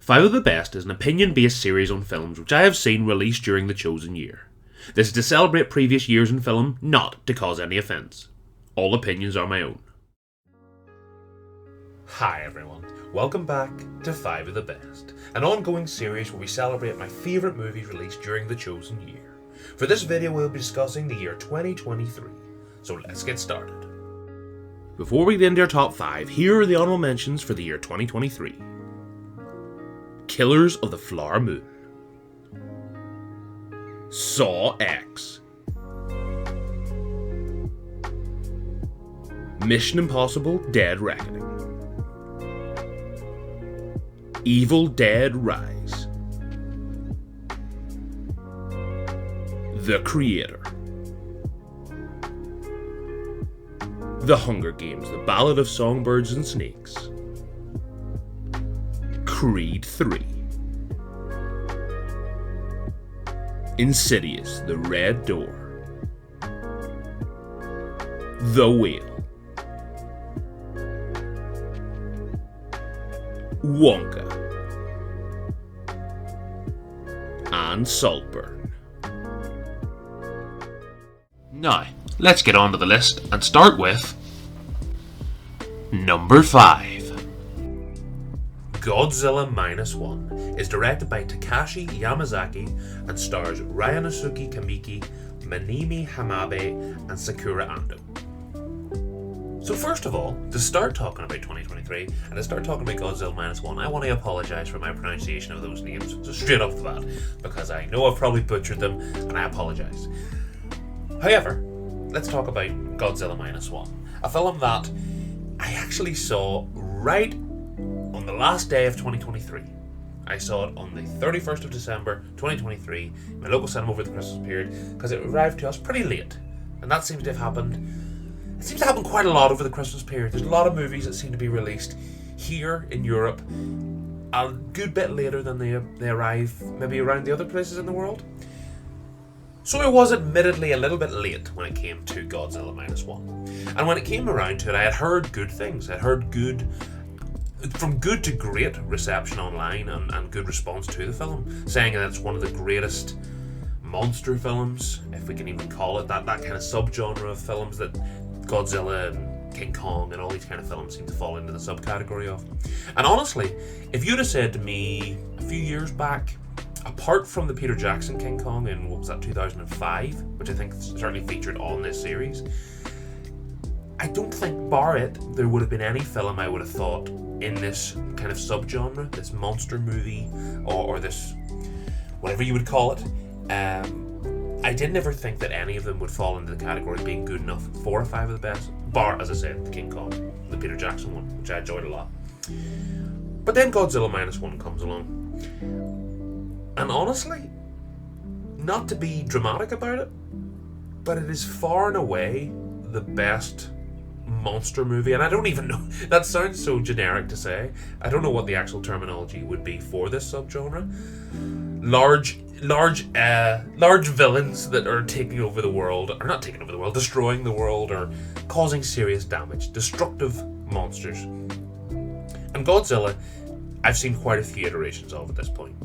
Five of the Best is an opinion-based series on films which I have seen released during the chosen year. This is to celebrate previous years in film, not to cause any offence. All opinions are my own. Hi everyone, welcome back to Five of the Best, an ongoing series where we celebrate my favourite movies released during the chosen year. For this video we'll be discussing the year 2023, so let's get started. Before we get into our top 5, here are the honourable mentions for the year 2023. Killers of the Flower Moon, Saw X, Mission Impossible Dead Reckoning, Evil Dead Rise, The Creator, The Hunger Games, The Ballad of Songbirds and Snakes, Creed 3, Insidious, The Red Door, The Whale, Wonka, and Saltburn. Now, let's get on to the list and start with number 5. Godzilla Minus One is directed by Takashi Yamazaki and stars Ryanosuke Kamiki, Manimi Hamabe, and Sakura Ando. So first of all, to start talking about 2023 and to start talking about Godzilla Minus One, I want to apologise for my pronunciation of those names, so straight off the bat, because I know I've probably butchered them, and I apologise. However, let's talk about Godzilla Minus One, a film that I actually saw right on the last day of 2023. I saw it on the 31st of December 2023 in my local cinema over the Christmas period because it arrived to us pretty late, and that seems to have happened. It seems to happen quite a lot over the Christmas period. There's a lot of movies that seem to be released here in Europe a good bit later than they arrive maybe around the other places in the world. So I was admittedly a little bit late when it came to Godzilla Minus One. And when it came around to it, I had heard good things. I'd heard from good to great reception online and good response to the film, saying that it's one of the greatest monster films, if we can even call it that kind of subgenre of films that Godzilla and King Kong and all these kind of films seem to fall into the subcategory of. And honestly, if you'd have said to me a few years back, apart from the Peter Jackson King Kong in, 2005, which I think certainly featured on this series, I don't think, bar it, there would have been any film I would have thought in this kind of subgenre, this monster movie, or this, whatever you would call it. I didn't ever think that any of them would fall into the category of being good enough for a 5 of the best, bar, as I said, the King Kong, the Peter Jackson one, which I enjoyed a lot. But then Godzilla Minus One comes along. And honestly, not to be dramatic about it, but it is far and away the best monster movie, and I don't even know, that sounds so generic to say, I don't know what the actual terminology would be for this subgenre. Large villains that are taking over the world, or not taking over the world, destroying the world, or causing serious damage, destructive monsters. And Godzilla, I've seen quite a few iterations of at this point.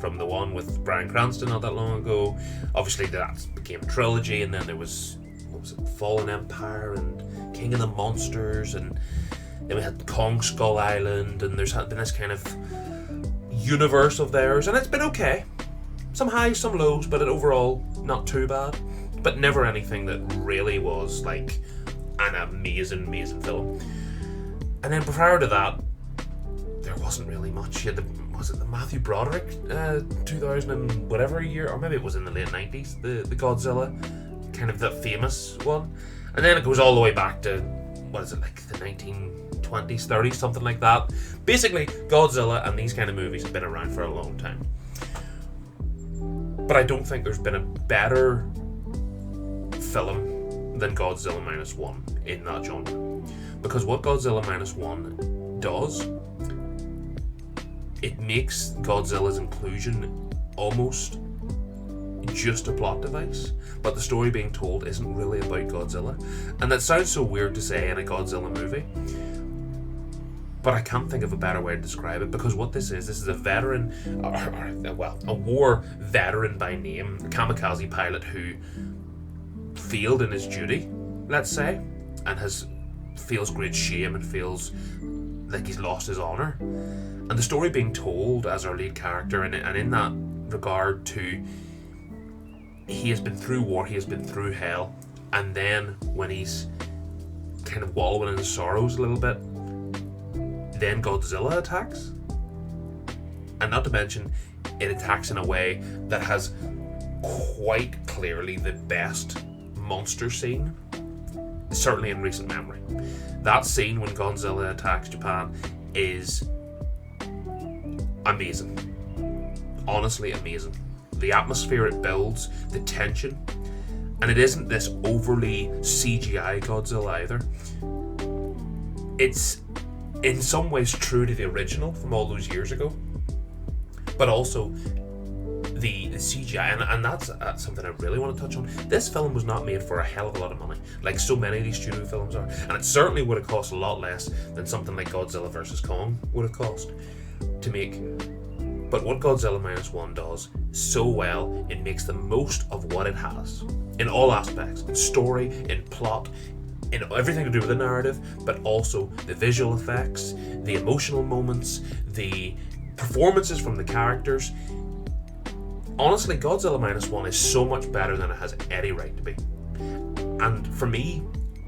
From the one with Bryan Cranston not that long ago, obviously that became a trilogy, and then there was, Fallen Empire and King of the Monsters, and then we had Kong Skull Island, and there's been this kind of universe of theirs, and it's been okay. Some highs, some lows, but overall not too bad. But never anything that really was like an amazing film. And then prior to that, there wasn't really much. You had was it the Matthew Broderick 2000 and whatever year, or maybe it was in the late 90s, the Godzilla, kind of the famous one. And then it goes all the way back to, what is it, like the 1920s, 30s, something like that. Basically, Godzilla and these kind of movies have been around for a long time. But I don't think there's been a better film than Godzilla Minus One in that genre. Because what Godzilla Minus One does, it makes Godzilla's inclusion almost just a plot device, but the story being told isn't really about Godzilla. And that sounds so weird to say in a Godzilla movie, but I can't think of a better way to describe it, because what this is a veteran, a war veteran by name, a kamikaze pilot who failed in his duty, let's say, and feels great shame and feels like he's lost his honour. And the story being told as our lead character, and in that regard to, he has been through war, he has been through hell, and then when he's kind of wallowing in his sorrows a little bit, then Godzilla attacks. And not to mention, it attacks in a way that has quite clearly the best monster scene, certainly in recent memory. That scene when Godzilla attacks Japan is amazing. Honestly amazing. The atmosphere it builds, the tension, and it isn't this overly CGI Godzilla either. It's in some ways true to the original from all those years ago, but also the CGI, and that's something I really want to touch on. This film was not made for a hell of a lot of money, like so many of these studio films are, and it certainly would have cost a lot less than something like Godzilla vs. Kong would have cost to make. But what Godzilla Minus One does so well, it makes the most of what it has in all aspects, in story, in plot, in everything to do with the narrative, but also the visual effects, the emotional moments, the performances from the characters. Honestly, Godzilla Minus One is so much better than it has any right to be. And for me,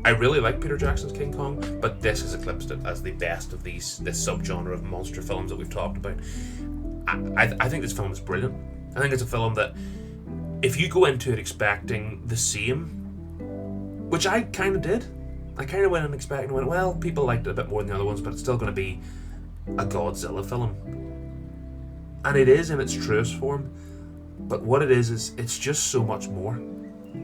I really like Peter Jackson's King Kong, but this has eclipsed it as the best of this subgenre of monster films that we've talked about. I think this film is brilliant. I think it's a film that, if you go into it expecting the same, which I kind of did. I kind of went in expecting, well, people liked it a bit more than the other ones, but it's still going to be a Godzilla film. And it is in its truest form, but what it is it's just so much more.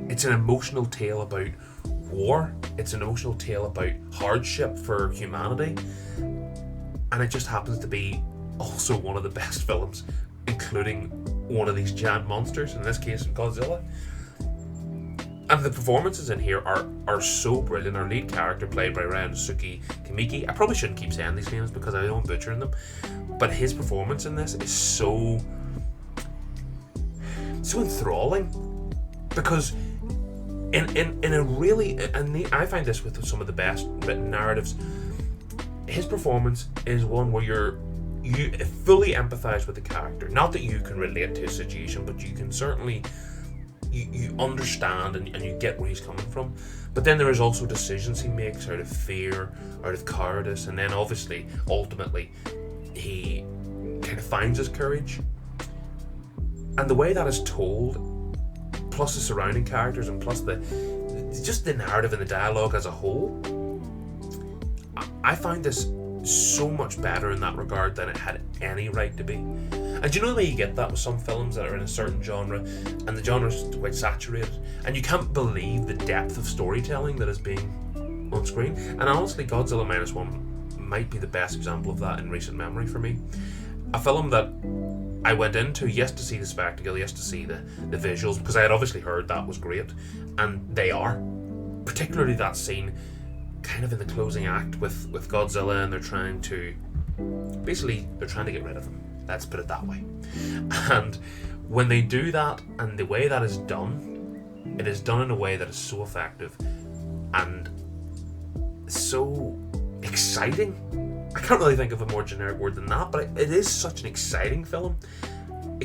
It's an emotional tale about war. It's an emotional tale about hardship for humanity. And it just happens to be also one of the best films, including one of these giant monsters, in this case Godzilla. And the performances in here are so brilliant. Our lead character, played by Ryanosuke Kimiki, I probably shouldn't keep saying these names because I know I'm butchering them, but his performance in this is so enthralling, because in a really, and I find this with some of the best written narratives, his performance is one where you fully empathize with the character. Not that you can relate to his situation, but you can certainly you understand and you get where he's coming from. But then there is also decisions he makes out of fear, out of cowardice, and then obviously ultimately he kind of finds his courage. And the way that is told, plus the surrounding characters, and plus the narrative and the dialogue as a whole, I find this so much better in that regard than it had any right to be. And you know the way you get that with some films that are in a certain genre, and the genre's quite saturated, and you can't believe the depth of storytelling that is being on screen. And honestly, Godzilla Minus One might be the best example of that in recent memory for me. A film that I went into, yes, to see the spectacle, yes, to see the visuals, because I had obviously heard that was great, and they are. Particularly that scene kind of in the closing act with Godzilla, and they're trying to get rid of him. Let's put it that way. And when they do that, and the way that is done, it is done in a way that is so effective and so exciting. I can't really think of a more generic word than that, but it is such an exciting film. I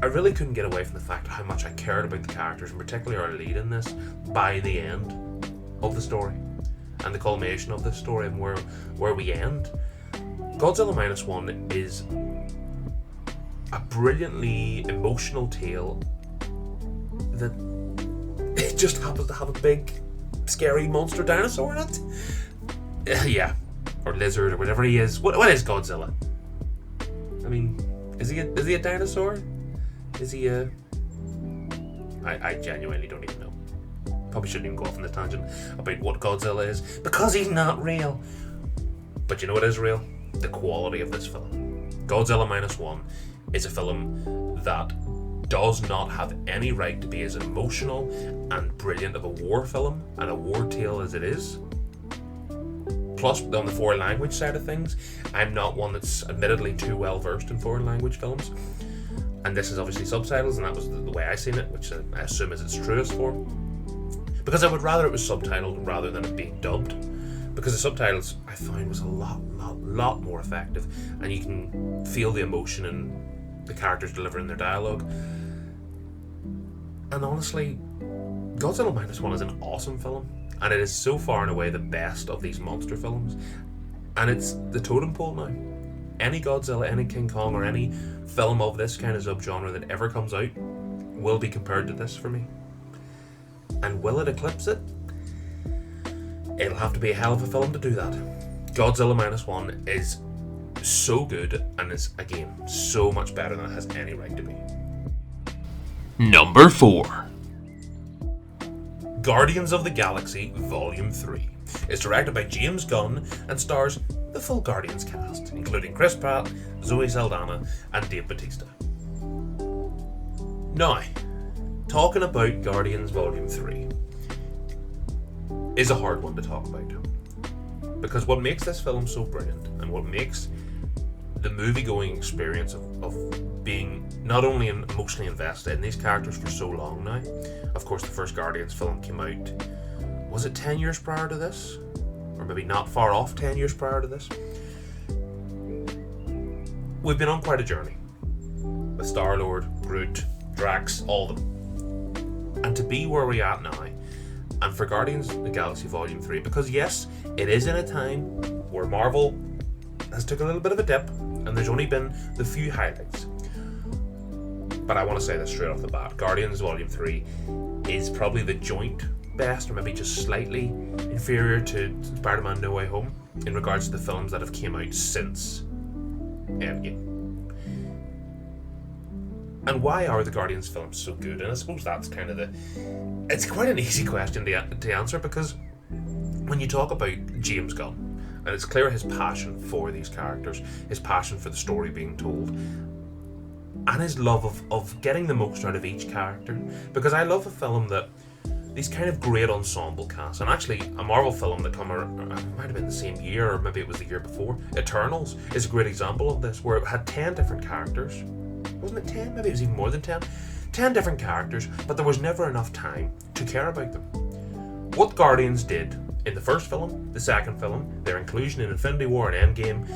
really couldn't get away from the fact of how much I cared about the characters, and particularly our lead in this, by the end of the story and the culmination of this story and where we end. Godzilla Minus One is a brilliantly emotional tale that it just happens to have a big scary monster dinosaur in it. Yeah, or lizard, or whatever he is. What is Godzilla? I mean, is he a dinosaur? Is he a... I genuinely don't even know. Probably shouldn't even go off on the tangent about what Godzilla is, because he's not real. But you know what is real? The quality of this film. Godzilla Minus One is a film that does not have any right to be as emotional and brilliant of a war film and a war tale as it is. Plus, on the foreign language side of things, I'm not one that's admittedly too well versed in foreign language films. And this is obviously subtitles, and that was the way I seen it, which I assume is its truest form. Because I would rather it was subtitled rather than it being dubbed. Because the subtitles, I found, was a lot more effective, and you can feel the emotion in the characters delivering their dialogue. And honestly, Godzilla Minus One is an awesome film, and it is so far and away the best of these monster films. And it's the totem pole now. Any Godzilla, any King Kong, or any film of this kind of subgenre that ever comes out will be compared to this for me. And will it eclipse it? It'll have to be a hell of a film to do that. Godzilla Minus One is so good, and is, again, so much better than it has any right to be. Number 4. Guardians of the Galaxy Volume 3 is directed by James Gunn and stars the full Guardians cast, including Chris Pratt, Zoe Saldana, and Dave Bautista. Now, talking about Guardians Volume 3 is a hard one to talk about, because what makes this film so brilliant, and what makes the movie-going experience of being not only emotionally invested in these characters for so long now. Of course, the first Guardians film came out, was it 10 years prior to this? Or maybe not far off 10 years prior to this? We've been on quite a journey with Star-Lord, Groot, Drax, all of them. And to be where we're at now, and for Guardians of the Galaxy Volume 3, because yes, it is in a time where Marvel has took a little bit of a dip, and there's only been the few highlights. But I want to say this straight off the bat, Guardians Volume 3 is probably the joint best, or maybe just slightly inferior to Spider-Man No Way Home in regards to the films that have came out since Endgame. And why are the Guardians films so good? And I suppose that's kind of it's quite an easy question to answer, because when you talk about James Gunn, and it's clear his passion for these characters, his passion for the story being told, and his love of getting the most out of each character. Because I love a film that these kind of great ensemble casts, and actually a Marvel film that came out, might have been the same year, or maybe it was the year before, Eternals is a great example of this, where it had 10 different characters. Wasn't it 10? Maybe it was even more than 10. 10 different characters, but there was never enough time to care about them. What Guardians did in the first film, the second film, their inclusion in Infinity War and Endgame,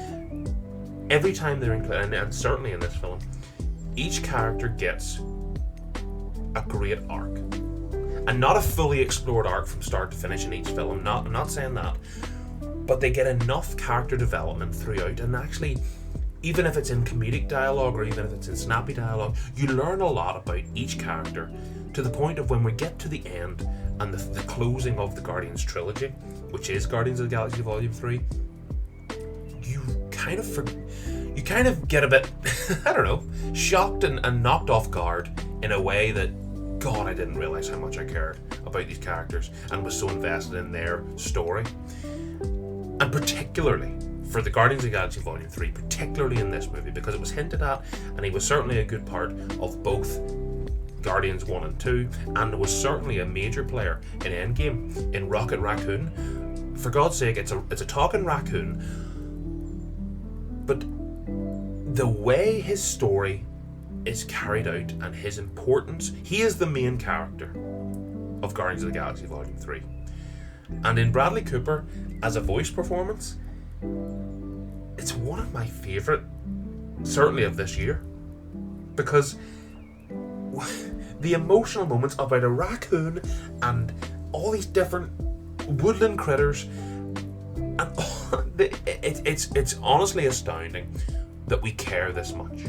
every time they're included, and certainly in this film, each character gets a great arc. And not a fully explored arc from start to finish in each film, I'm not saying that, but they get enough character development throughout, and actually, even if it's in comedic dialogue or even if it's in snappy dialogue, you learn a lot about each character, to the point of when we get to the end and the closing of the Guardians trilogy, which is Guardians of the Galaxy Volume 3, you kind of get a bit, I don't know, shocked and knocked off guard in a way that, God, I didn't realise how much I cared about these characters and was so invested in their story. And particularly for the Guardians of the Galaxy Volume 3, particularly in this movie, because it was hinted at, and he was certainly a good part of both Guardians 1 and 2, and was certainly a major player in Endgame, in Rocket Raccoon. For God's sake, it's a talking raccoon, but the way his story is carried out and his importance, he is the main character of Guardians of the Galaxy Volume 3. And in Bradley Cooper, as a voice performance, it's one of my favourite, certainly of this year, because the emotional moments about a raccoon and all these different woodland critters, and it's honestly astounding that we care this much.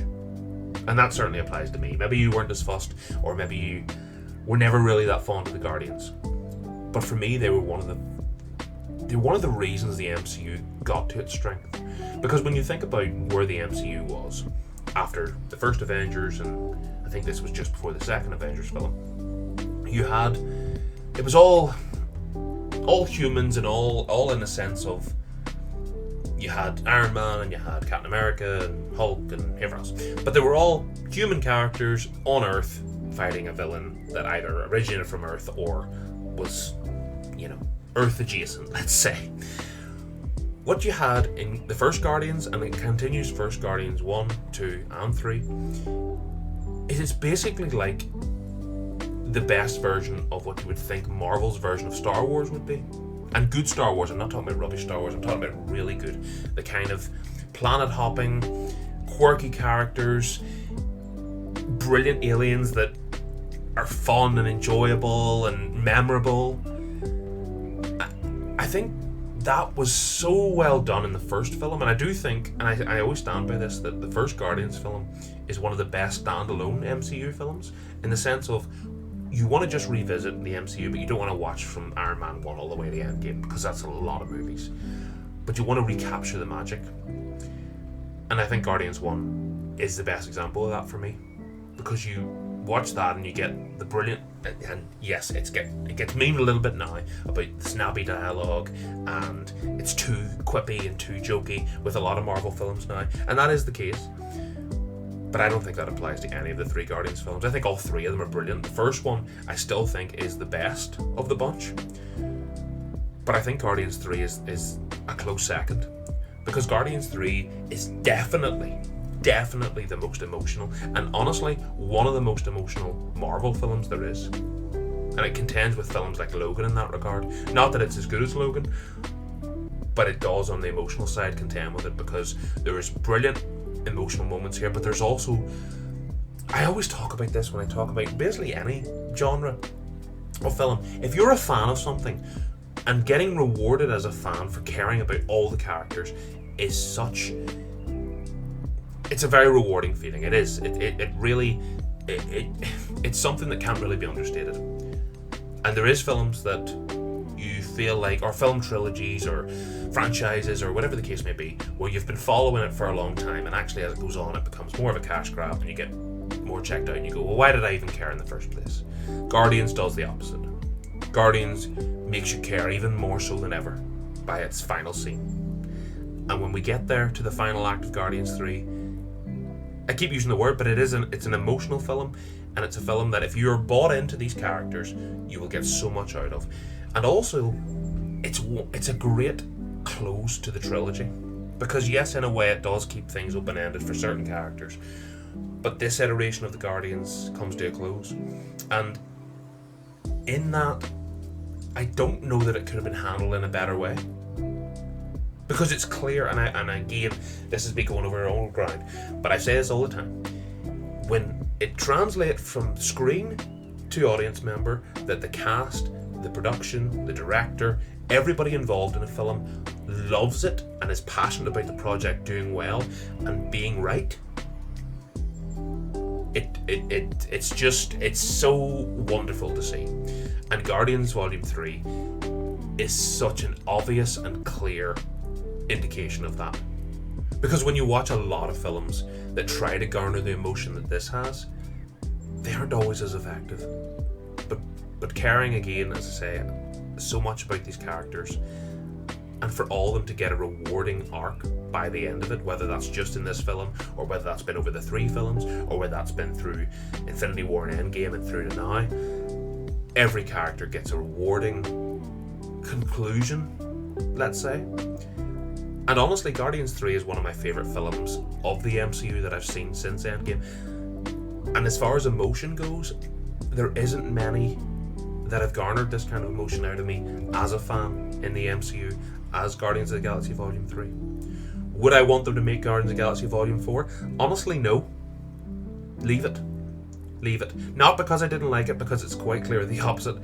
And that certainly applies to me. Maybe you weren't as fussed, or maybe you were never really that fond of the Guardians, but for me, they were one of the reasons the MCU got to its strength. Because when you think about where the MCU was after the first Avengers, and I think this was just before the second Avengers film, it was all humans, and all in the sense of, you had Iron Man and you had Captain America and Hulk and everyone else, but they were all human characters on Earth fighting a villain that either originated from Earth or was, Earth adjacent, let's say. what you had in the first Guardians, and it continues first Guardians 1, 2 and 3, is it's basically like the best version of what you would think Marvel's version of Star Wars would be. And good Star Wars, I'm not talking about rubbish Star Wars, I'm talking about really good. The kind of planet hopping, quirky characters, brilliant aliens that are fun and enjoyable and memorable. I think that was so well done in the first film, and I do think, and I always stand by this, that the first Guardians film is one of the best standalone MCU films, in the sense of you want to just revisit the MCU, but you don't want to watch from Iron Man 1 all the way to Endgame, because that's a lot of movies. But you want to recapture the magic. And I think Guardians 1 is the best example of that for me, because you watch that and you get the brilliant, and yes, it gets memed a little bit now about snappy dialogue, and it's too quippy and too jokey with a lot of Marvel films now, and that is the case. But I don't think that applies to any of the three Guardians films. I think all three of them are brilliant. The first one, I still think, is the best of the bunch. But I think Guardians 3 is a close second. Because Guardians 3 is definitely the most emotional. And honestly, one of the most emotional Marvel films there is. And it contends with films like Logan in that regard. Not that it's as good as Logan, but it does on the emotional side contend with it, because there is brilliant emotional moments here, but there's also, I always talk about this when I talk about basically any genre of film. If you're a fan of something, and getting rewarded as a fan for caring about all the characters is such, it's a very rewarding feeling. It is. It really, it's something that can't really be understated. And there is films that you feel like, or film trilogies or franchises or whatever the case may be, where you've been following it for a long time, and actually as it goes on it becomes more of a cash grab and you get more checked out and you go, well, why did I even care in the first place? Guardians does the opposite. Guardians makes you care even more so than ever by its final scene. And when we get there to the final act of Guardians 3, I keep using the word, but it's an emotional film, and it's a film that if you're bought into these characters, you will get so much out of. And also, it's a great close to the trilogy, because yes, in a way it does keep things open-ended for certain characters, but this iteration of the Guardians comes to a close, and in that, I don't know that it could have been handled in a better way, because it's clear, and again, this is me going over our own ground, but I say this all the time, when it translates from screen to audience member, that the cast, the production, the director, everybody involved in a film loves it and is passionate about the project doing well and being right. It's so wonderful to see. And Guardians Volume 3 is such an obvious and clear indication of that. Because when you watch a lot of films that try to garner the emotion that this has, they aren't always as effective. But caring, again, as I say, so much about these characters, and for all of them to get a rewarding arc by the end of it, whether that's just in this film, or whether that's been over the three films, or whether that's been through Infinity War and Endgame and through to now, every character gets a rewarding conclusion, let's say. And honestly, Guardians 3 is one of my favourite films of the MCU that I've seen since Endgame. And as far as emotion goes, there isn't many that have garnered this kind of emotion out of me as a fan in the MCU as Guardians of the Galaxy Volume 3. Would I want them to make Guardians of the Galaxy Volume 4? Honestly, no. Leave it. Not because I didn't like it, because it's quite clear the opposite.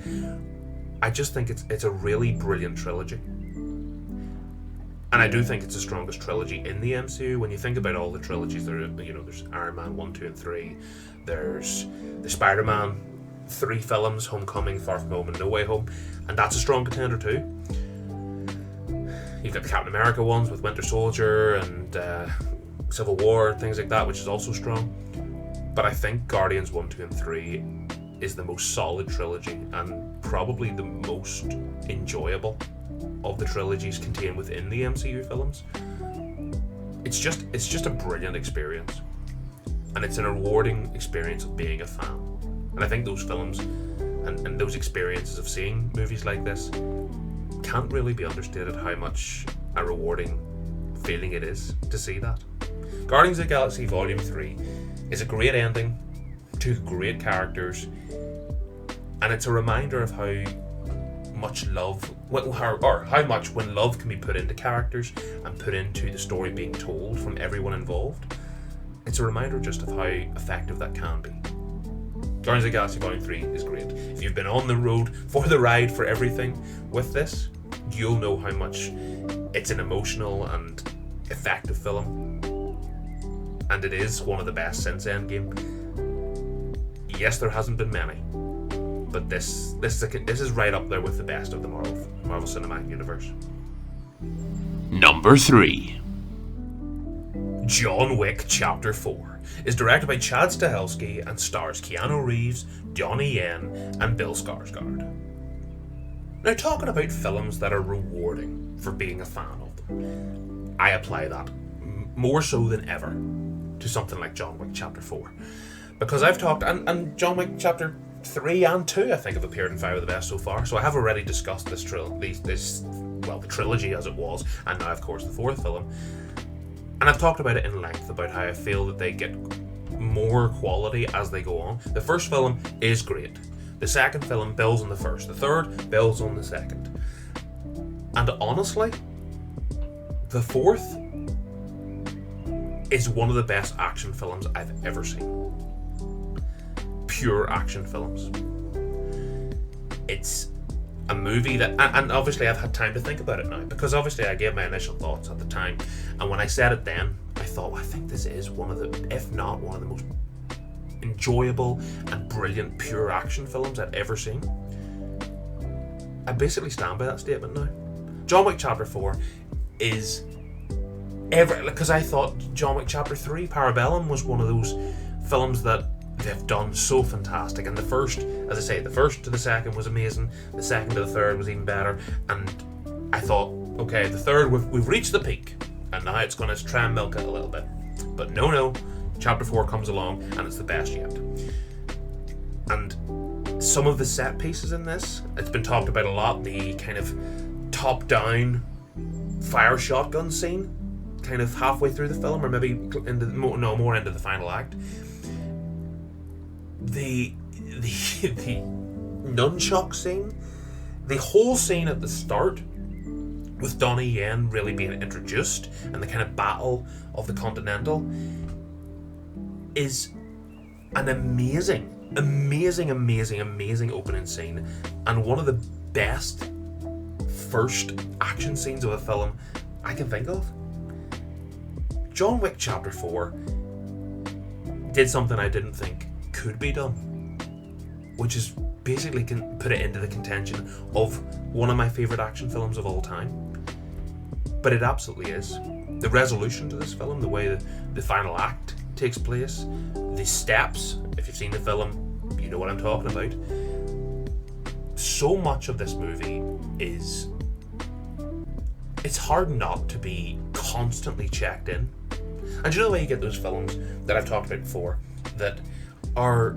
I just think it's a really brilliant trilogy. And I do think it's the strongest trilogy in the MCU. When you think about all the trilogies, there's Iron Man 1, 2 and 3. There's the Spider-Man 3 films, Homecoming, Far From Home and No Way Home, and that's a strong contender too. You've got the Captain America ones with Winter Soldier and Civil War, things like that, which is also strong. But I think Guardians 1, 2 and 3 is the most solid trilogy, and probably the most enjoyable of the trilogies contained within the MCU films. It's just a brilliant experience, and it's an rewarding experience of being a fan. And I think those films and those experiences of seeing movies like this can't really be understated, how much a rewarding feeling it is to see that. Guardians of the Galaxy Volume 3 is a great ending, two great characters, and it's a reminder of how much love, or how much when love can be put into characters and put into the story being told from everyone involved. It's a reminder just of how effective that can be. Guardians of the Galaxy Volume 3 is great. If you've been on the road for the ride for everything with this, you'll know how much it's an emotional and effective film. And it is one of the best since Endgame. Yes, there hasn't been many, but this is right up there with the best of the Marvel Cinematic Universe. Number 3. John Wick Chapter 4 is directed by Chad Stahelski and stars Keanu Reeves, Donnie Yen, and Bill Skarsgård. Now, talking about films that are rewarding for being a fan of them, I apply that more so than ever to something like John Wick Chapter 4. Because I've talked, and John Wick Chapter 3 and 2 I think have appeared in 5 of the best so far, so I have already discussed the trilogy as it was, and now of course the 4th film. And I've talked about it in length, about how I feel that they get more quality as they go on. The first film is great. The second film builds on the first. The third builds on the second. And honestly, the 4th is one of the best action films I've ever seen. Pure action films. It's a movie that, and obviously I've had time to think about it now, because obviously I gave my initial thoughts at the time, and when I said it then, I thought, well, I think this is one of the, if not one of the most enjoyable and brilliant pure action films I've ever seen. I basically stand by that statement now. John Wick Chapter 4 is because I thought John Wick Chapter 3, Parabellum, was one of those films that they've done so fantastic, and the first, as I say, the first to the second was amazing, the second to the third was even better, and I thought, okay, the third, we've reached the peak, and now it's going to try and milk it a little bit. But no, Chapter 4 comes along, and it's the best yet. And some of the set pieces in this, it's been talked about a lot, the kind of top-down fire shotgun scene, kind of halfway through the film, or maybe more into the final act. The nunchuck scene, the whole scene at the start with Donnie Yen really being introduced, and the kind of battle of the Continental is an amazing opening scene, and one of the best first action scenes of a film I can think of. John Wick Chapter 4 did something I didn't think could be done, which is basically can put it into the contention of one of my favourite action films of all time. But it absolutely is. The resolution to this film, the way the final act takes place, the steps, if you've seen the film, you know what I'm talking about. So much of this movie is... it's hard not to be constantly checked in. And you know the way you get those films that I've talked about before, that are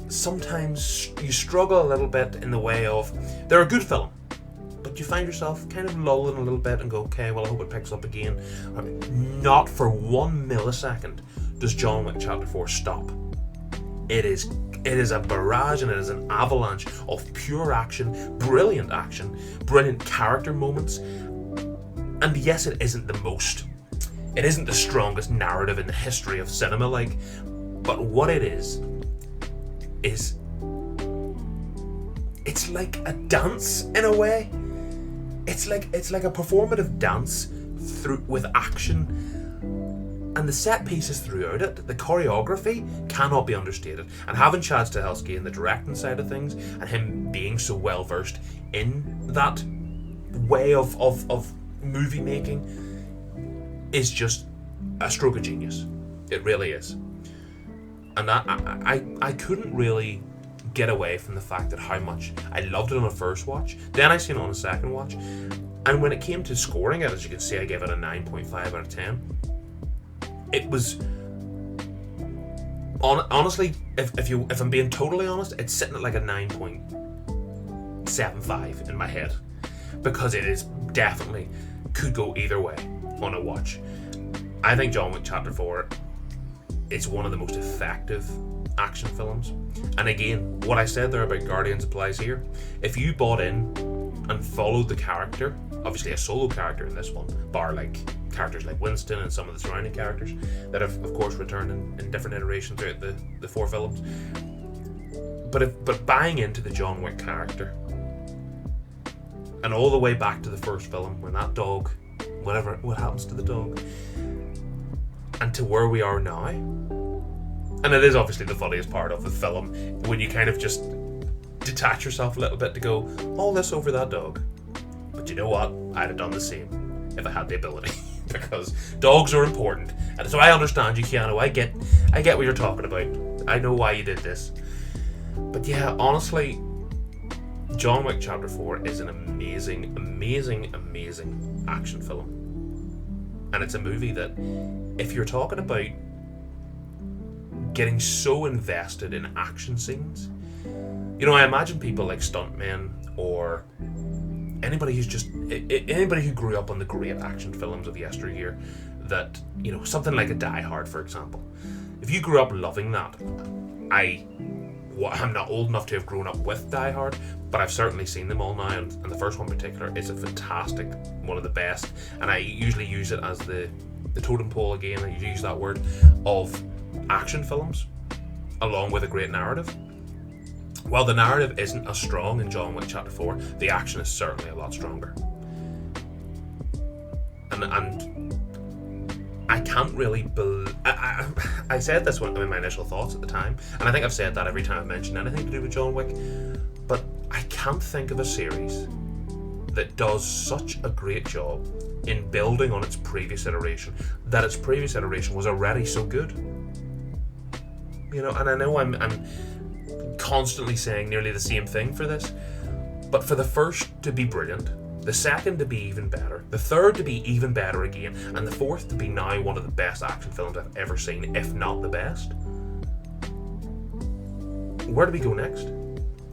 sometimes you struggle a little bit in the way of, they're a good film, but you find yourself kind of lulling a little bit and go, okay, well, I hope it picks up again. Not for 1 millisecond does John Wick Chapter 4 stop. It is a barrage, and it is an avalanche of pure action, brilliant character moments. And yes, it isn't the strongest narrative in the history of cinema, but what it is it's like a dance in a way. It's like a performative dance with action, and the set pieces throughout it, the choreography cannot be understated. And having Chad Stahelski in the directing side of things, and him being so well versed in that way of movie making, is just a stroke of genius. It really is. And I couldn't really get away from the fact that how much I loved it on a first watch. Then I seen it on a second watch, and when it came to scoring it, as you can see, I gave it a 9.5 out of 10. It was honestly, if I'm being totally honest, it's sitting at like a 9.75 in my head, because it is definitely could go either way on a watch. I think John Wick Chapter 4 is one of the most effective action films. And again, what I said there about Guardians applies here. If you bought in and followed the character, obviously a solo character in this one, bar like characters like Winston and some of the surrounding characters that have of course returned in different iterations throughout the 4 films. But buying into the John Wick character, and all the way back to the first film when that dog, what happens to the dog, and to where we are now. And it is obviously the funniest part of the film when you kind of just detach yourself a little bit to go, all this over that dog. But you know what? I'd have done the same if I had the ability. Because dogs are important. And so I understand you, Keanu. I get what you're talking about. I know why you did this. But yeah, honestly, John Wick Chapter 4 is an amazing, amazing, amazing action film. And it's a movie that, if you're talking about getting so invested in action scenes, you know, I imagine people like stuntmen or anybody who grew up on the great action films of yesteryear, that, you know, something like a Die Hard, for example. If you grew up loving that, I'm not old enough to have grown up with Die Hard, but I've certainly seen them all now, and the first one in particular is a fantastic, one of the best, and I usually use it as the totem pole, again, I use that word, of action films, along with a great narrative. While the narrative isn't as strong in John Wick Chapter 4, the action is certainly a lot stronger. And I can't really I said this one in my initial thoughts at the time, and I think I've said that every time I've mentioned anything to do with John Wick, but I can't think of a series that does such a great job in building on its previous iteration, that its previous iteration was already so good. You know, and I know I'm constantly saying nearly the same thing for this, but for the first to be brilliant, the second to be even better, the third to be even better again, and the fourth to be now one of the best action films I've ever seen, if not the best. Where do we go next?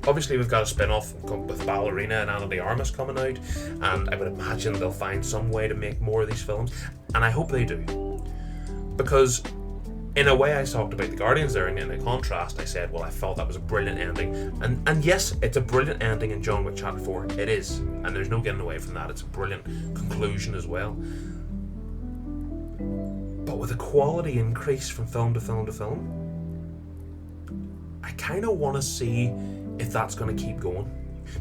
Obviously we've got a spin-off with Ballerina and Ana de Armas coming out, and I would imagine they'll find some way to make more of these films, and I hope they do. Because in a way, I talked about the Guardians there, and in a contrast, I said, well, I felt that was a brilliant ending. And yes, it's a brilliant ending in John Wick Chapter 4. It is. And there's no getting away from that. It's a brilliant conclusion as well. But with a quality increase from film to film to film, I kind of want to see if that's going to keep going.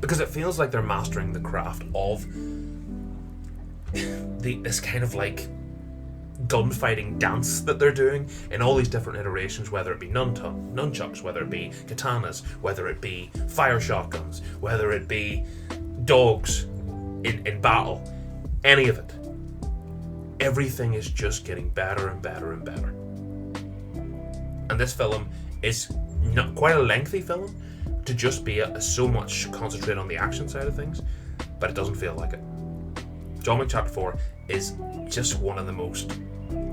Because it feels like they're mastering the craft of this kind of like gunfighting dance that they're doing in all these different iterations, whether it be nunchucks, whether it be katanas, whether it be fire shotguns, whether it be dogs in battle, any of it. Everything is just getting better and better and better. And this film is not quite a lengthy film to just be so much concentrated on the action side of things, but it doesn't feel like it. John Wick Chapter 4 is just one of the most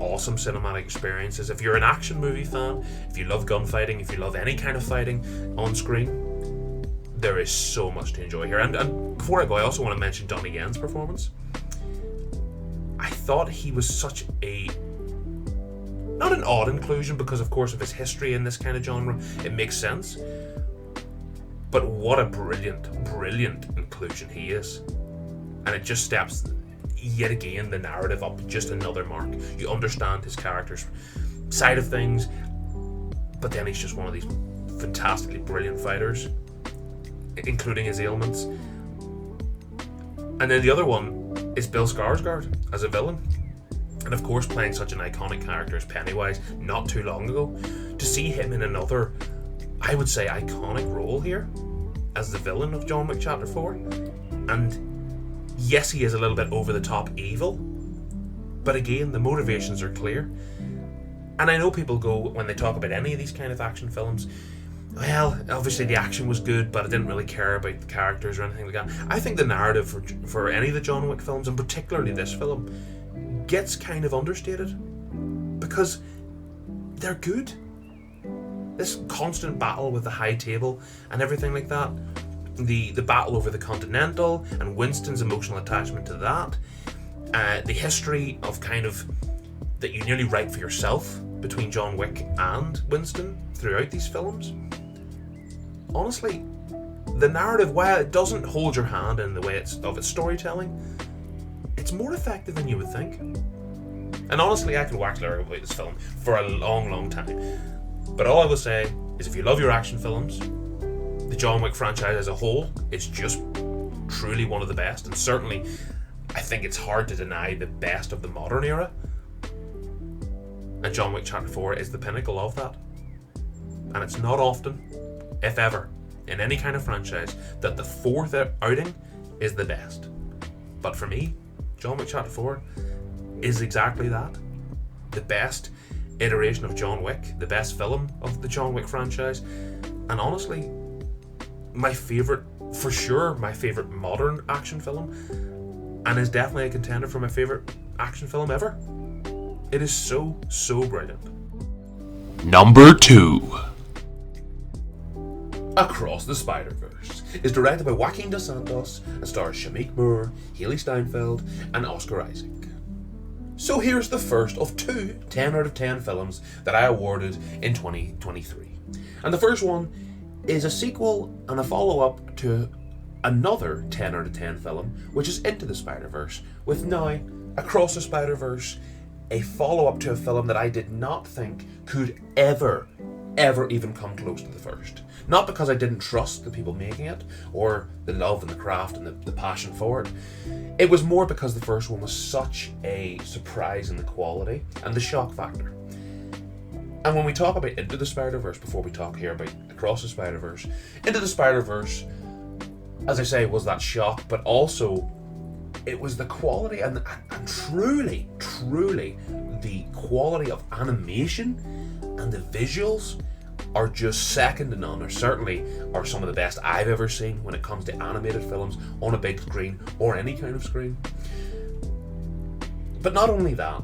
awesome cinematic experiences. If you're an action movie fan, if you love gunfighting, if you love any kind of fighting on screen, there is so much to enjoy here. And before I go, I also want to mention Donnie Yen's performance. I thought he was such a, not an odd inclusion, because of course of his history in this kind of genre, it makes sense. But what a brilliant, brilliant inclusion he is. And it just steps, yet again, the narrative up just another mark. You understand his character's side of things, but then he's just one of these fantastically brilliant fighters, including his ailments. And then the other one is Bill Skarsgård as a villain. And of course, playing such an iconic character as Pennywise not too long ago, to see him in another, I would say, iconic role here as the villain of John Wick Chapter 4. And yes, he is a little bit over the top evil, but again, the motivations are clear. And I know people go, when they talk about any of these kind of action films, well, obviously the action was good, but I didn't really care about the characters or anything like that. I think the narrative for any of the John Wick films, and particularly this film, gets kind of understated, because they're good. This constant battle with the High Table and everything like that, the battle over the Continental and Winston's emotional attachment to that, the history of kind of that you nearly write for yourself between John Wick and Winston throughout these films. Honestly, the narrative, while it doesn't hold your hand in the way of its storytelling, it's more effective than you would think. And honestly, I could wax lyrical about this film for a long, long time. But all I will say is if you love your action films, the John Wick franchise as a whole is just truly one of the best. And certainly, I think it's hard to deny the best of the modern era. And John Wick Chapter 4 is the pinnacle of that. And it's not often, if ever, in any kind of franchise, that the fourth outing is the best. But for me, John Wick Chapter 4 is exactly that. The best iteration of John Wick, the best film of the John Wick franchise, and honestly, my favourite, for sure, my favourite modern action film, and is definitely a contender for my favourite action film ever. It is so brilliant. Number 2. Across the Spider-Verse is directed by Joaquin Dos Santos and stars Shameik Moore, Haley Steinfeld, and Oscar Isaac. So here's the first of two 10 out of 10 films that I awarded in 2023. And the first one is a sequel and a follow-up to another 10 out of 10 film, which is Into the Spider-Verse, with now Across the Spider-Verse, a follow-up to a film that I did not think could ever even come close to the first. Not because I didn't trust the people making it, or the love and the craft and the passion for it. It was more because the first one was such a surprise in the quality and the shock factor. And when we talk about Into the Spider-Verse, before we talk here about Across the Spider-Verse, Into the Spider-Verse, as I say, was that shock, but also it was the quality and truly the quality of animation and the visuals are just second to none, or certainly are some of the best I've ever seen when it comes to animated films on a big screen or any kind of screen. But not only that,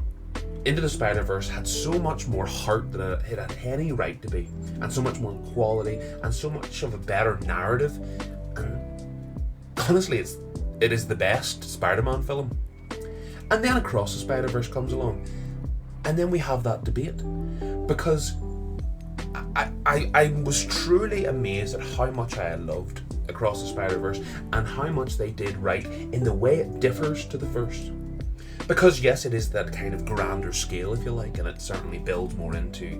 Into the Spider-Verse had so much more heart than it had any right to be, and so much more quality, and so much of a better narrative, and honestly it is the best Spider-Man film. And then Across the Spider-Verse comes along, and then we have that debate, because I was truly amazed at how much I loved Across the Spider-Verse and how much they did right in the way it differs to the first. Because yes, it is that kind of grander scale, if you like, and it certainly builds more into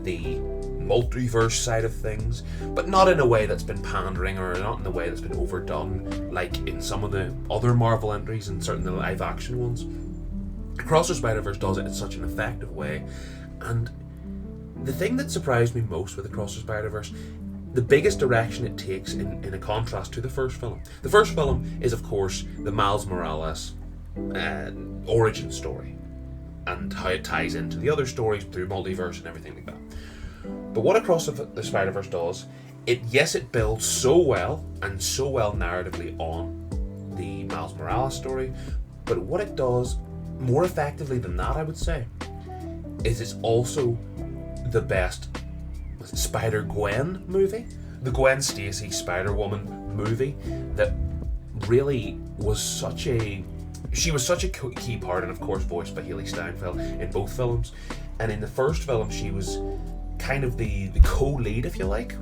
the multiverse side of things, but not in a way that's been pandering, or not in a way that's been overdone, like in some of the other Marvel entries and certainly the live action ones. Across the Spider-Verse does it in such an effective way, and the thing that surprised me most with Across the Spider-Verse, the biggest direction it takes in a contrast to the first film. The first film is, of course, the Miles Morales origin story, and how it ties into the other stories through multiverse and everything like that. But what Across the Spider-Verse does, it builds so well narratively on the Miles Morales story, but what it does more effectively than that, I would say, is it's also the best Spider-Gwen movie, the Gwen Stacy Spider-Woman movie that really was such a key part, and of course voiced by Haley Steinfeld in both films. And in the first film she was kind of the co-lead, if you like,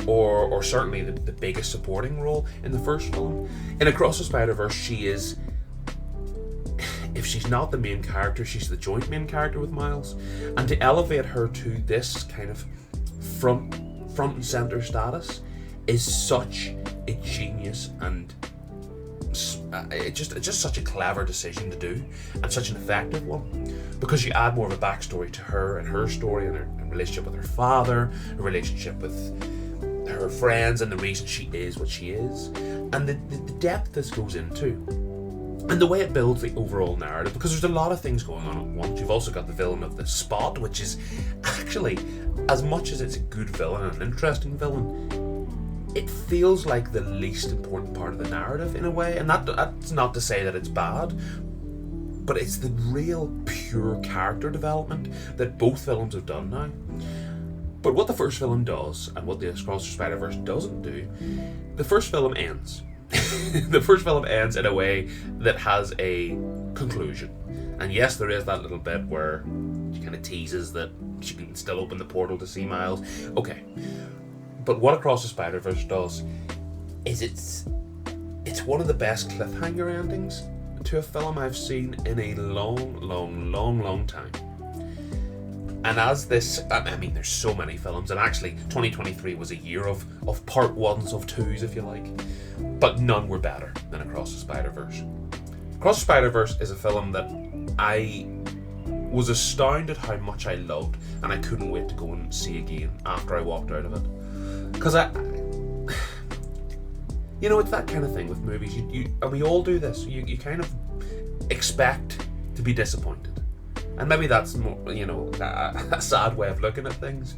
or certainly the biggest supporting role in the first film. In Across the Spider-Verse she is, if she's not the main character, she's the joint main character with Miles, and to elevate her to this kind of front and center status is such a genius, and it's just such a clever decision to do, and such an effective one, because you add more of a backstory to her and her story, and her relationship with her father, her relationship with her friends, and the reason she is what she is, and the depth this goes into. And the way it builds the overall narrative, because there's a lot of things going on at once. You've also got the villain of the Spot, which is actually, as much as it's a good villain and an interesting villain, it feels like the least important part of the narrative in a way. And that's not to say that it's bad, but it's the real pure character development that both films have done now. But what the first film does, and what the Across the Spider-Verse doesn't do, the first film ends. The first film ends in a way that has a conclusion. And yes, there is that little bit where she kind of teases that she can still open the portal to see Miles. Okay. But what Across the Spider-Verse does is it's one of the best cliffhanger endings to a film I've seen in a long time. And as this, I mean, there's so many films, and actually 2023 was a year of part ones, of twos, if you like, but none were better than Across the Spider-Verse. Across the Spider-Verse is a film that I was astounded how much I loved, and I couldn't wait to go and see again after I walked out of it. Because you know, it's that kind of thing with movies. You and we all do this. You kind of expect to be disappointed. And maybe that's more, you know, a sad way of looking at things.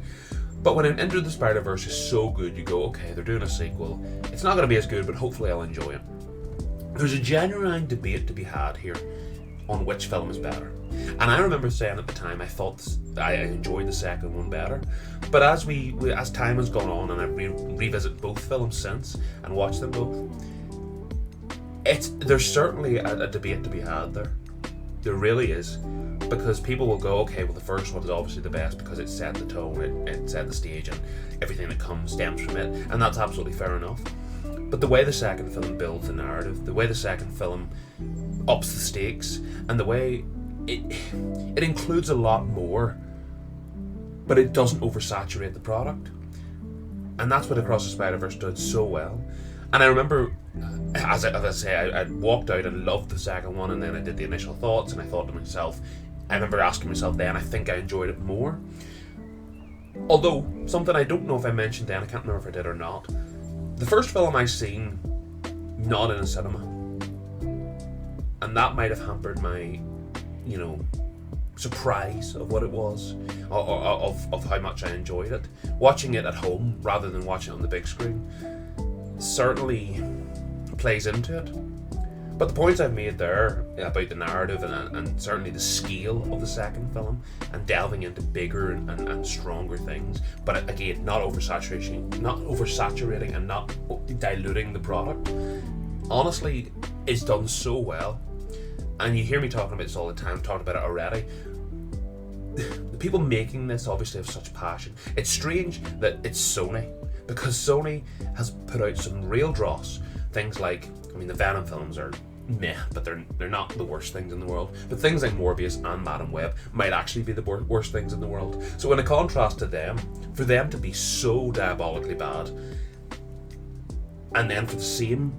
But when Into the Spider-Verse is so good, you go, okay, they're doing a sequel. It's not going to be as good, but hopefully I'll enjoy it. There's a genuine debate to be had here on which film is better. And I remember saying at the time I thought I enjoyed the second one better. But as time has gone on and I revisit both films since and watched them both, there's certainly a debate to be had there. There really is. Because people will go, okay, well the first one is obviously the best because it set the tone, it set the stage, and everything that stems from it, and that's absolutely fair enough. But the way the second film builds the narrative, the way the second film ups the stakes, and the way it includes a lot more, but it doesn't oversaturate the product. And that's what Across the Spider-Verse did so well. And I remember, as I say, I walked out and loved the second one, and then I did the initial thoughts, and I thought to myself, I remember asking myself then, I think I enjoyed it more. Although, something I don't know if I mentioned then, I can't remember if I did or not. The first film I seen, not in a cinema. And that might have hampered my, you know, surprise of what it was, of how much I enjoyed it. Watching it at home, rather than watching it on the big screen, certainly plays into it. But the points I've made there about the narrative and certainly the scale of the second film and delving into bigger and stronger things, but again, not oversaturating and not diluting the product, honestly, is done so well. And you hear me talking about this all the time, talking about it already. The people making this obviously have such passion. It's strange that it's Sony, because Sony has put out some real dross. Things like, I mean, the Venom films are meh, but they're not the worst things in the world. But things like Morbius and Madam Web might actually be the worst things in the world. So in a contrast to them, for them to be so diabolically bad, and then for the same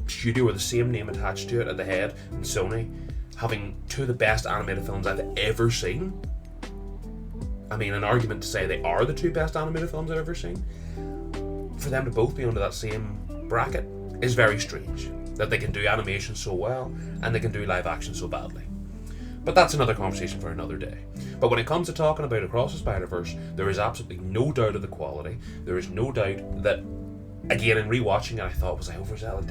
studio or the same name attached to it at the head, and Sony, having two of the best animated films I've ever seen. I mean, an argument to say they are the two best animated films I've ever seen. For them to both be under that same bracket is very strange. That they can do animation so well and they can do live action so badly. But that's another conversation for another day. But when it comes to talking about Across the Spider-Verse, there is absolutely no doubt of the quality. There is no doubt that, again, in rewatching it, I thought, was I overzealous?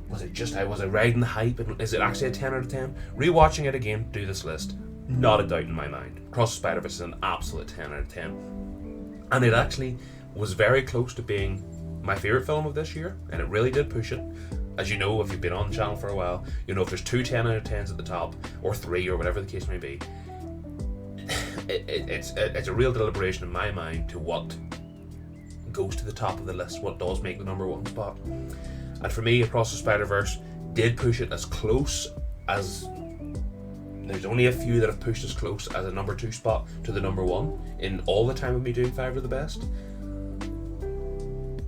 Was I riding the hype? And is it actually a 10 out of 10? Rewatching it again, do this list, not a doubt in my mind. Across the Spider-Verse is an absolute 10 out of 10. And it actually was very close to being my favourite film of this year, and it really did push it. As you know, if you've been on the channel for a while, you know if there's 2 10 out of 10s at the top, or 3, or whatever the case may be, it's a real deliberation in my mind to what goes to the top of the list, what does make the number 1 spot. And for me, Across the Spider-Verse did push it as close as... There's only a few that have pushed as close as a number 2 spot to the number 1 in all the time of me doing 5 of the best.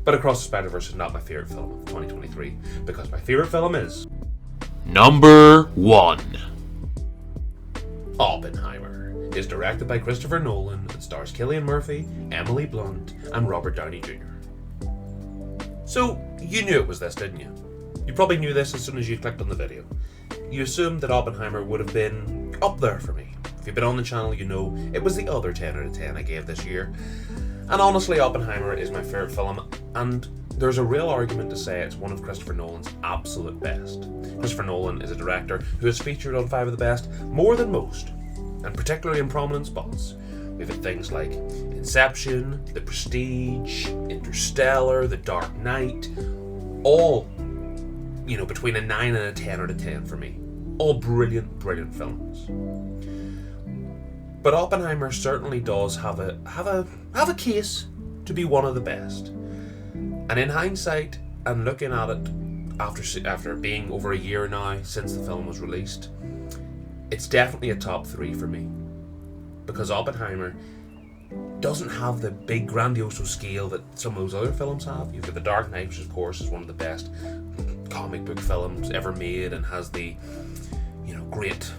But Across the Spider-Verse is not my favourite film of 2023, because my favourite film is... Number 1. Oppenheimer. It is directed by Christopher Nolan and stars Cillian Murphy, Emily Blunt, and Robert Downey Jr. So, you knew it was this, didn't you? You probably knew this as soon as you clicked on the video. You assumed that Oppenheimer would have been up there for me. If you've been on the channel, you know it was the other 10 out of 10 I gave this year. And honestly, Oppenheimer is my favourite film, and there's a real argument to say it's one of Christopher Nolan's absolute best. Christopher Nolan is a director who has featured on 5 of the best more than most, and particularly in prominent spots. We've had things like Inception, The Prestige, Interstellar, The Dark Knight, all, you know, between a 9 and a 10 out of 10 for me. All brilliant, brilliant films. But Oppenheimer certainly does have a case to be one of the best. And in hindsight, and looking at it after it being over a year now since the film was released, it's definitely a top 3 for me. Because Oppenheimer doesn't have the big grandiose scale that some of those other films have. You've got The Dark Knight, which of course is one of the best comic book films ever made and has the, great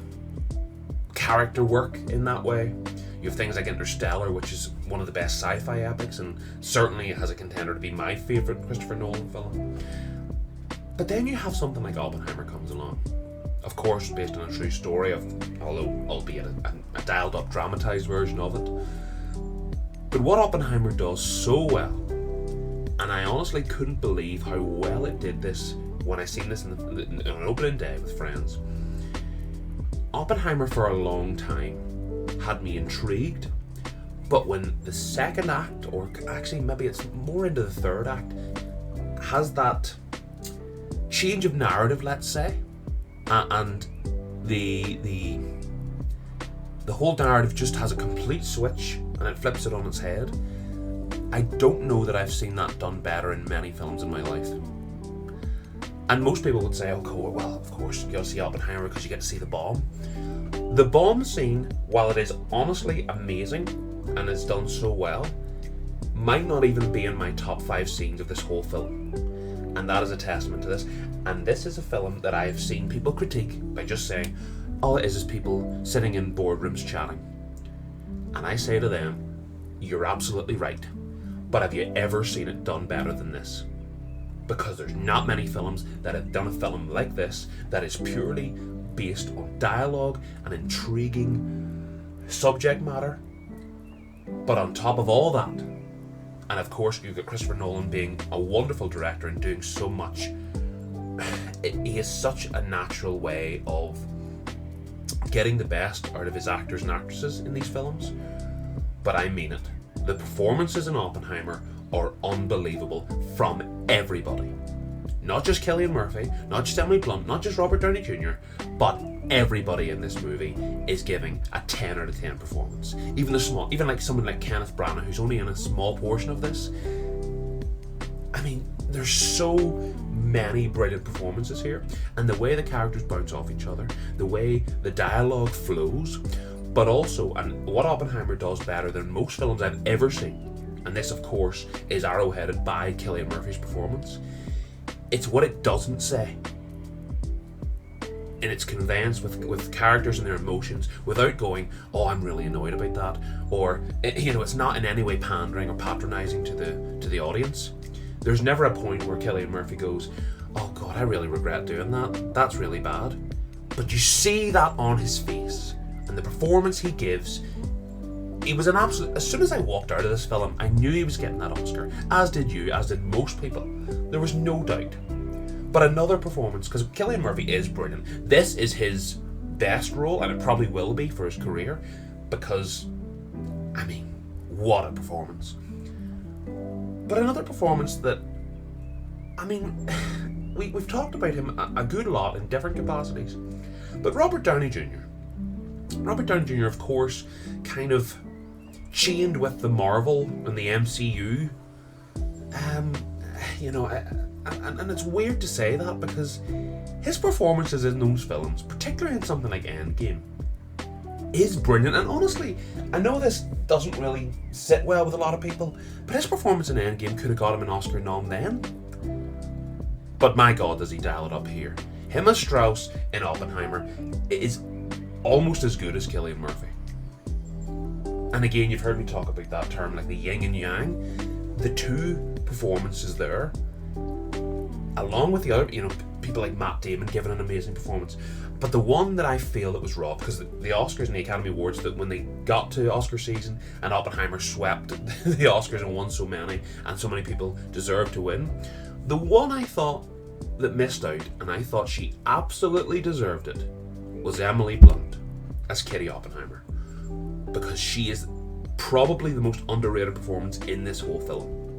character work in that way. You have things like Interstellar, which is one of the best sci-fi epics, and certainly has a contender to be my favourite Christopher Nolan film. But then you have something like Oppenheimer comes along. Of course, based on a true story, although albeit a dialed-up, dramatised version of it. But what Oppenheimer does so well, and I honestly couldn't believe how well it did this when I seen this on an opening day with friends. Oppenheimer for a long time had me intrigued, but when the second act, or actually maybe it's more into the third act, has that change of narrative, let's say, and the whole narrative just has a complete switch and it flips it on its head. I don't know that I've seen that done better in many films in my life. And most people would say, well, of course, you gotta see Oppenheimer because you get to see the bomb. The bomb scene, while it is honestly amazing and it's done so well, might not even be in my top 5 scenes of this whole film. And that is a testament to this. And this is a film that I have seen people critique by just saying, all it is people sitting in boardrooms chatting. And I say to them, you're absolutely right. But have you ever seen it done better than this? Because there's not many films that have done a film like this that is purely based on dialogue and intriguing subject matter. But on top of all that, and of course you've got Christopher Nolan being a wonderful director and doing so much, he has such a natural way of getting the best out of his actors and actresses in these films. But I mean it. The performances in Oppenheimer are unbelievable from everybody. Not just Cillian Murphy, not just Emily Blunt, not just Robert Downey Jr., but everybody in this movie is giving a 10 out of 10 performance. Even like someone like Kenneth Branagh, who's only in a small portion of this. I mean, there's so many brilliant performances here, and the way the characters bounce off each other, the way the dialogue flows, but also, and what Oppenheimer does better than most films I've ever seen, and this of course is arrowheaded by Cillian Murphy's performance, it's what it doesn't say. In its conveyance with characters and their emotions, without going, oh, I'm really annoyed about that, or it's not in any way pandering or patronising to the audience. There's never a point where Cillian Murphy goes, oh god, I really regret doing that. That's really bad. But you see that on his face, and the performance he gives. He was an absolute. As soon as I walked out of this film, I knew he was getting that Oscar. As did you, as did most people. There was no doubt. But another performance, because Cillian Murphy is brilliant. This is his best role, and it probably will be for his career, because, I mean, what a performance. But another performance that, I mean, we've talked about him a good lot in different capacities. But Robert Downey Jr. Robert Downey Jr., of course, kind of chained with the Marvel and the MCU. And it's weird to say that because his performances in those films, particularly in something like Endgame, is brilliant. And honestly, I know this doesn't really sit well with a lot of people, but his performance in Endgame could have got him an Oscar nom then. But my god, does he dial it up here. Him as Strauss in Oppenheimer is almost as good as Cillian Murphy. And again, you've heard me talk about that term, like the yin and yang. The two performances there, along with the other, people like Matt Damon giving an amazing performance. But the one that I feel that was robbed, because the Oscars and the Academy Awards, that when they got to Oscar season and Oppenheimer swept the Oscars and won so many, and so many people deserved to win, the one I thought that missed out, and I thought she absolutely deserved it, was Emily Blunt as Kitty Oppenheimer. Because she is probably the most underrated performance in this whole film.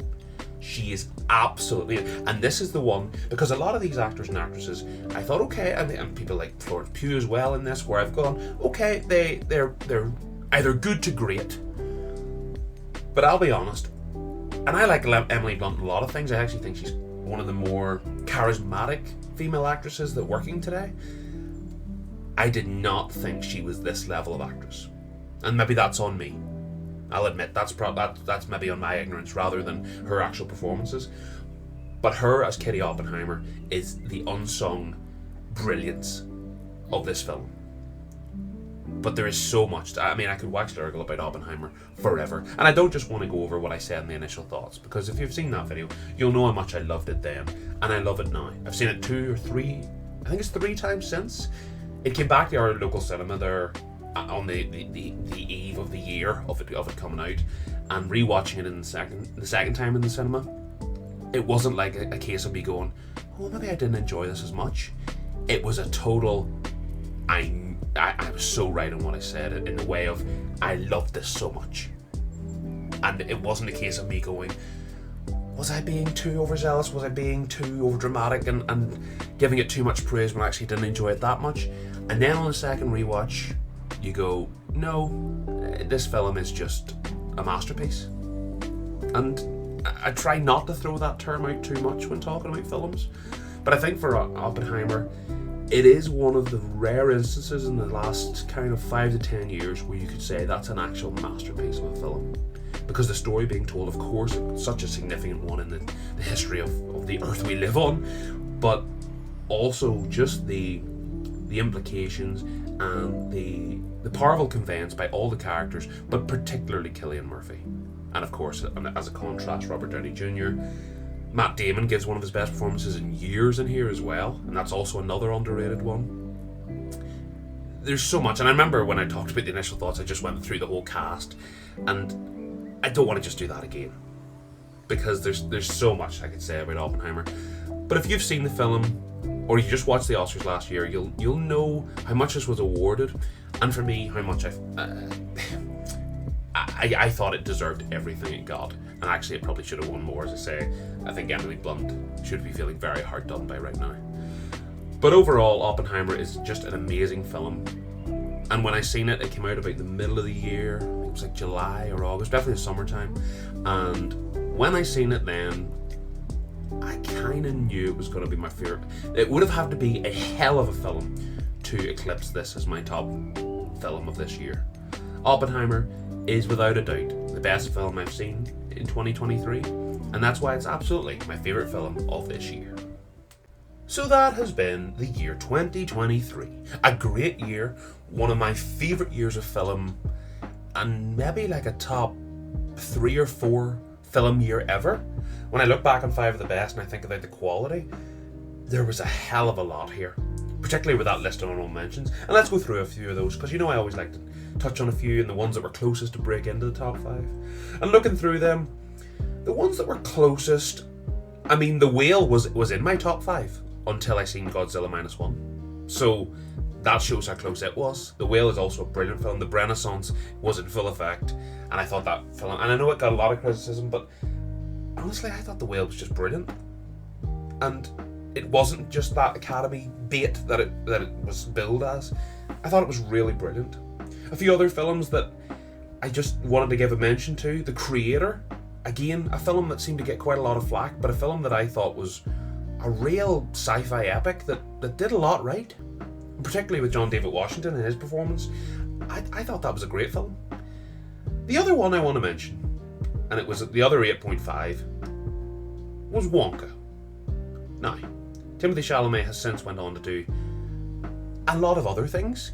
She is absolutely, and this is the one, because a lot of these actors and actresses, I thought, okay, and people like Florence Pugh as well in this, where I've gone, okay, they're either good to great, but I'll be honest, and I like Emily Blunt in a lot of things. I actually think she's one of the more charismatic female actresses that are working today. I did not think she was this level of actress, and maybe that's on me. I'll admit that's maybe on my ignorance rather than her actual performances. But her as Kitty Oppenheimer is the unsung brilliance of this film. But there is so much. I mean, I could wax lyrical about Oppenheimer forever. And I don't just want to go over what I said in the initial thoughts, because if you've seen that video, you'll know how much I loved it then, and I love it now. I've seen it 2 or 3, I think it's 3 times since. It came back to our local cinema there on the eve of the year of it coming out, and rewatching it in the second time in the cinema, it wasn't like a case of me going, oh, maybe I didn't enjoy this as much. It was a total, I was so right in what I said, in the way of I loved this so much. And it wasn't a case of me going, was I being too overzealous? Was I being too overdramatic and giving it too much praise when I actually didn't enjoy it that much? And then on the second rewatch, you go, no, this film is just a masterpiece. And I try not to throw that term out too much when talking about films, but I think for Oppenheimer, it is one of the rare instances in the last kind of 5 to 10 years where you could say that's an actual masterpiece of a film. Because the story being told, of course, it's such a significant one in the history of the earth we live on, but also just the implications and the powerful conveyance by all the characters, but particularly Cillian Murphy. And of course, as a contrast, Robert Downey Jr. Matt Damon gives one of his best performances in years in here as well, and that's also another underrated one. There's so much, and I remember when I talked about the initial thoughts, I just went through the whole cast, and I don't want to just do that again, because there's so much I could say about Oppenheimer. But if you've seen the film, or you just watched the Oscars last year, you'll know how much this was awarded, and for me, how much I thought it deserved everything it got. And actually, it probably should have won more, as I say. I think Emily Blunt should be feeling very hard done by right now. But overall, Oppenheimer is just an amazing film. And when I seen it, it came out about the middle of the year. I think it was like July or August, definitely the summertime. And when I seen it then, I kind of knew it was going to be my favourite. It would have had to be a hell of a film to eclipse this as my top film of this year. Oppenheimer is without a doubt the best film I've seen in 2023, and that's why it's absolutely my favourite film of this year. So that has been the year 2023. A great year, one of my favourite years of film, and maybe like a top 3 or 4 film year ever. When I look back on 5 of the best and I think about the quality, there was a hell of a lot here, particularly with that list of honourable mentions. And let's go through a few of those, because you know I always like to touch on a few and the ones that were closest to break into the top 5. And looking through them, the ones that were closest, I mean, The Whale was in my top 5 until I seen Godzilla -1. So that shows how close it was. The Whale is also a brilliant film. The Renaissance was in full effect, and I thought that film, and I know it got a lot of criticism, but honestly, I thought The Whale was just brilliant. And it wasn't just that Academy bait that it was billed as. I thought it was really brilliant. A few other films that I just wanted to give a mention to. The Creator, again, a film that seemed to get quite a lot of flack, but a film that I thought was a real sci-fi epic that did a lot right. Particularly with John David Washington and his performance. I thought that was a great film. The other one I want to mention, and it was the other 8.5, was Wonka. Now, Timothée Chalamet has since went on to do a lot of other things,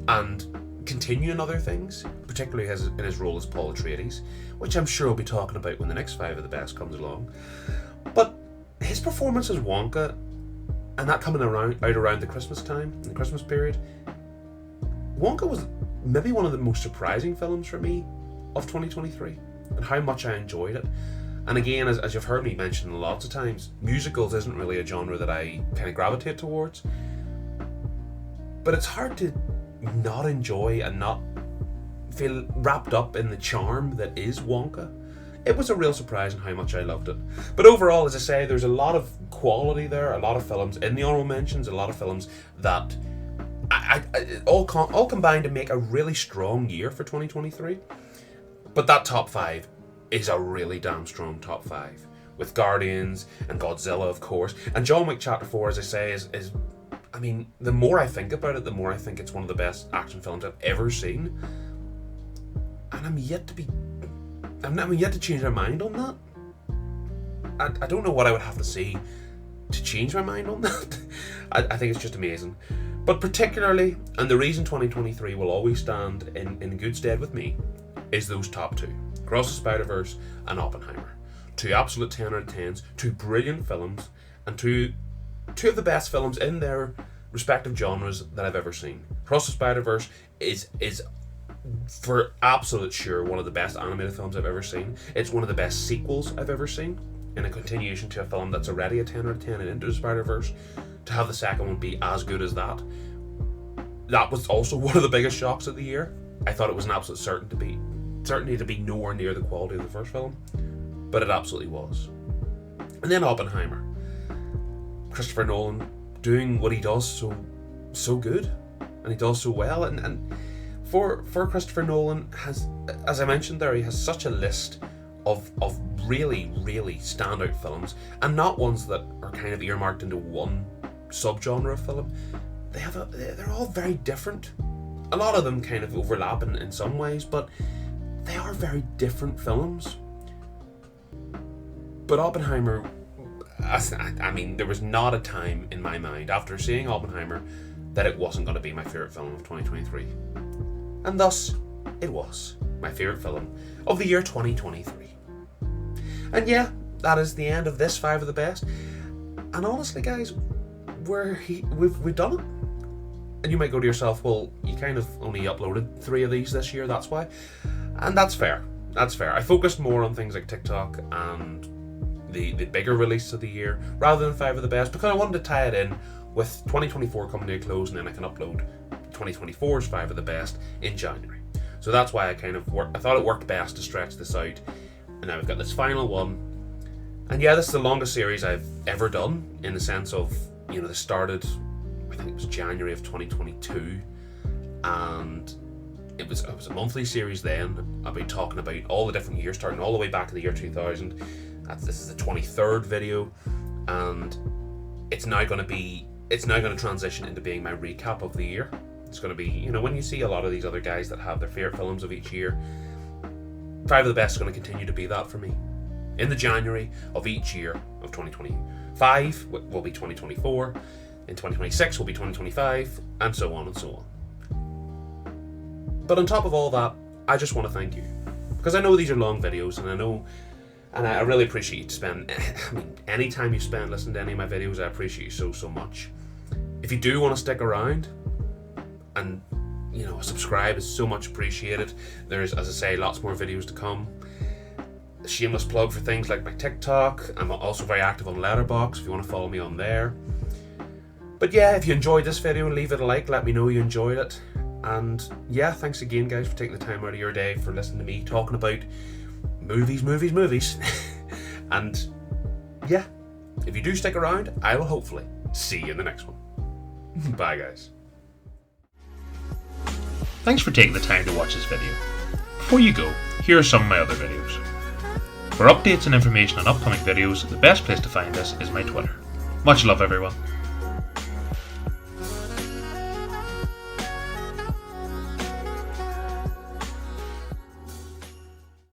and continuing other things, particularly in his role as Paul Atreides, which I'm sure we'll be talking about when the next 5 of the best comes along. But his performance as Wonka, and that coming out around the Christmas time, in the Christmas period, Wonka was maybe one of the most surprising films for me of 2023, and how much I enjoyed it. And again, as you've heard me mention lots of times, musicals isn't really a genre that I kind of gravitate towards. But it's hard to not enjoy and not feel wrapped up in the charm that is Wonka. it was a real surprise in how much I loved it. But overall, as I say, there's a lot of quality there, a lot of films in the Honourable Mentions, a lot of films that all combined to make a really strong year for 2023. But that top 5 is a really damn strong top 5. With Guardians and Godzilla, of course. And John Wick Chapter 4, as I say, is I mean, the more I think about it, the more I think it's one of the best action films I've ever seen. And I'm yet to change my mind on that. I don't know what I would have to see to change my mind on that. I think it's just amazing. But particularly, and the reason 2023 will always stand in good stead with me, is those top 2. Across the Spider-Verse and Oppenheimer. 2 absolute 10 out of 10s, 2 brilliant films, and two of the best films in their respective genres that I've ever seen. Across the Spider-Verse is for absolute sure one of the best animated films I've ever seen. It's one of the best sequels I've ever seen, in a continuation to a film that's already a 10 out of 10 and Into the Spider-Verse. To have the second one be as good as that was also one of the biggest shocks of the year. I thought it was an absolute certainty to be nowhere near the quality of the first film, but it absolutely was. And then Oppenheimer. Christopher Nolan doing what he does so good, and he does so well, and for Christopher Nolan, has, as I mentioned there, he has such a list of really, really standout films, and not ones that are kind of earmarked into one subgenre of film. They're all very different. A lot of them kind of overlap in some ways, but they are very different films. But Oppenheimer, I mean, there was not a time in my mind after seeing Oppenheimer that it wasn't going to be my favourite film of 2023. And thus, it was my favourite film of the year 2023. And yeah, that is the end of this 5 of the best. And honestly, guys, we've done it. And you might go to yourself, well, you kind of only uploaded 3 of these this year, that's why. And that's fair. That's fair. I focused more on things like TikTok and the bigger release of the year rather than 5 of the best, because I wanted to tie it in with 2024 coming to a close, and then I can upload 2024's 5 of the best in January. So that's why I thought it worked best to stretch this out, and now we've got this final one. And yeah, this is the longest series I've ever done, in the sense of, you know, this started, I think it was January of 2022, and it was a monthly series then. I'll be talking about all the different years, starting all the way back to the year 2000. This is the 23rd video, and it's now going to transition into being my recap of the year. It's going to be, you know, when you see a lot of these other guys that have their favourite films of each year, 5 of the best is going to continue to be that for me. In the January of each year of 2025 will be 2024, in 2026 will be 2025, and so on and so on. But on top of all that, I just want to thank you, because I know these are long videos, and I really appreciate any time you spend listening to any of my videos. I appreciate you so much. If you do want to stick around, and you know, subscribe is so much appreciated. There's, as I say, lots more videos to come. A shameless plug for things like my TikTok. I'm also very active on Letterboxd if you want to follow me on there. But yeah, if you enjoyed this video, leave it a like, let me know you enjoyed it. And yeah, thanks again, guys, for taking the time out of your day for listening to me talking about movies. And yeah, if you do stick around, I will hopefully see you in the next one. Bye, guys. Thanks for taking the time to watch this video. Before you go, here are some of my other videos. For updates and information on upcoming videos, the best place to find us is my Twitter. Much love, everyone.